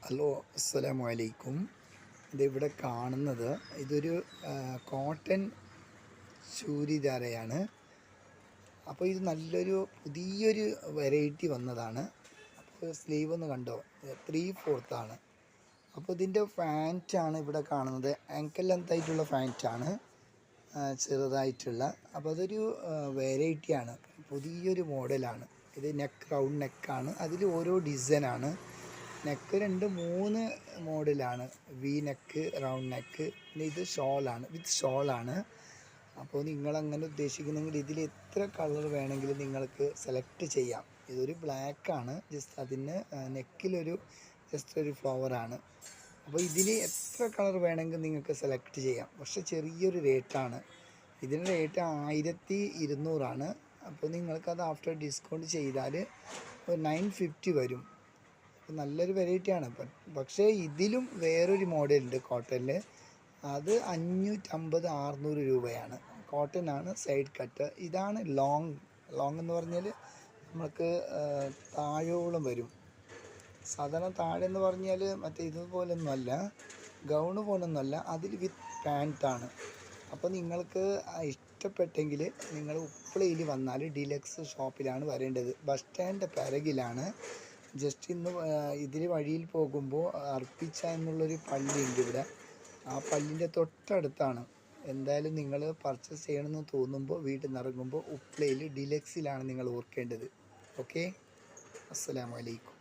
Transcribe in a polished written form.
Hello, അസ്സലാമു അലൈക്കും. ഇതിവിടെ കാണുന്നത് ഇതൊരു കോട്ടൺ ചൂരിദാരയാണ്. അപ്പോൾ ഇത് നല്ലൊരു പുതിയൊരു വെറൈറ്റി വന്നതാണ്. അപ്പോൾ സ്ലീവ് ഒന്ന് കണ്ടോ, 3/4 ആണ്. അപ്പോൾ ഇതിൻ്റെ ഫാൻറ്റാണ് ഇവിടെ കാണുന്നത്. ആങ്കൽ ലെങ്തായിട്ടുള്ള ഫാൻറ്റാണ്, ചെറുതായിട്ടുള്ള. അപ്പോൾ അതൊരു വെറൈറ്റിയാണ്, പുതിയൊരു മോഡലാണ്. ഇത് നെക്ക് റൗണ്ട് നെക്കാണ്, അതിൽ ഓരോ ഡിസൈനാണ്. നെക്ക് 2-3 മോഡലാണ്, വി നെക്ക്, റൗണ്ട് നെക്ക്. പിന്നെ ഇത് ഷോളാണ്, വിത്ത് ഷോളാണ്. അപ്പോൾ നിങ്ങളങ്ങനെ ഉദ്ദേശിക്കുന്നെങ്കിൽ ഇതിൽ എത്ര കളർ വേണമെങ്കിലും നിങ്ങൾക്ക് സെലക്ട് ചെയ്യാം. ഇതൊരു ബ്ലാക്കാണ്, ജസ്റ്റ് അതിന് നെക്കിലൊരു ജസ്റ്റ് ഒരു ഫ്ലവറാണ്. അപ്പോൾ ഇതിൽ എത്ര കളർ വേണമെങ്കിലും നിങ്ങൾക്ക് സെലക്ട് ചെയ്യാം. പക്ഷെ ചെറിയൊരു റേറ്റാണ്. ഇതിൻ്റെ റേറ്റ് 1200 അപ്പോൾ നിങ്ങൾക്കത് ആഫ്റ്റർ ഡിസ്കൗണ്ട് ചെയ്താൽ ഒരു 950 വരും. നല്ലൊരു വെറൈറ്റിയാണ്. പക്ഷേ ഇതിലും വേറൊരു മോഡലുണ്ട് കോട്ടണിൽ, അത് 550-600 രൂപയാണ്. കോട്ടനാണ്, സൈഡ് കട്ട്. ഇതാണ് ലോങ് എന്ന് പറഞ്ഞാൽ നമുക്ക് താഴോളം വരും. സാധാരണ താഴെ എന്ന് പറഞ്ഞാൽ മറ്റേ ഇതുപോലൊന്നുമല്ല, ഗൗണ് പോലൊന്നുമല്ല, അതിൽ വിത്ത് പാൻറ്റാണ്. അപ്പോൾ നിങ്ങൾക്ക് ഇഷ്ടപ്പെട്ടെങ്കിൽ നിങ്ങൾ ഉപ്പളയിൽ വന്നാൽ ഡിലക്സ് ഷോപ്പിലാണ് വരേണ്ടത്. ബസ് സ്റ്റാൻഡിൻ്റെ പിറകിലാണ്. ജസ്റ്റ് ഇന്ന് ഇതിൽ വഴിയിൽ പോകുമ്പോൾ അർപ്പിച്ച എന്നുള്ളൊരു പള്ളിയുണ്ട് ഇവിടെ, ആ പള്ളിൻ്റെ തൊട്ടടുത്താണ്. എന്തായാലും നിങ്ങൾ പർച്ചേസ് ചെയ്യണമെന്ന് തോന്നുമ്പോൾ വീട്ടിൽ നിന്ന് ഇറങ്ങുമ്പോൾ ഉപ്പളയിൽ ഡിലക്സിലാണ് നിങ്ങൾ ഓർക്കേണ്ടത്. ഓക്കെ, അസ്സലാമു അലൈക്കും.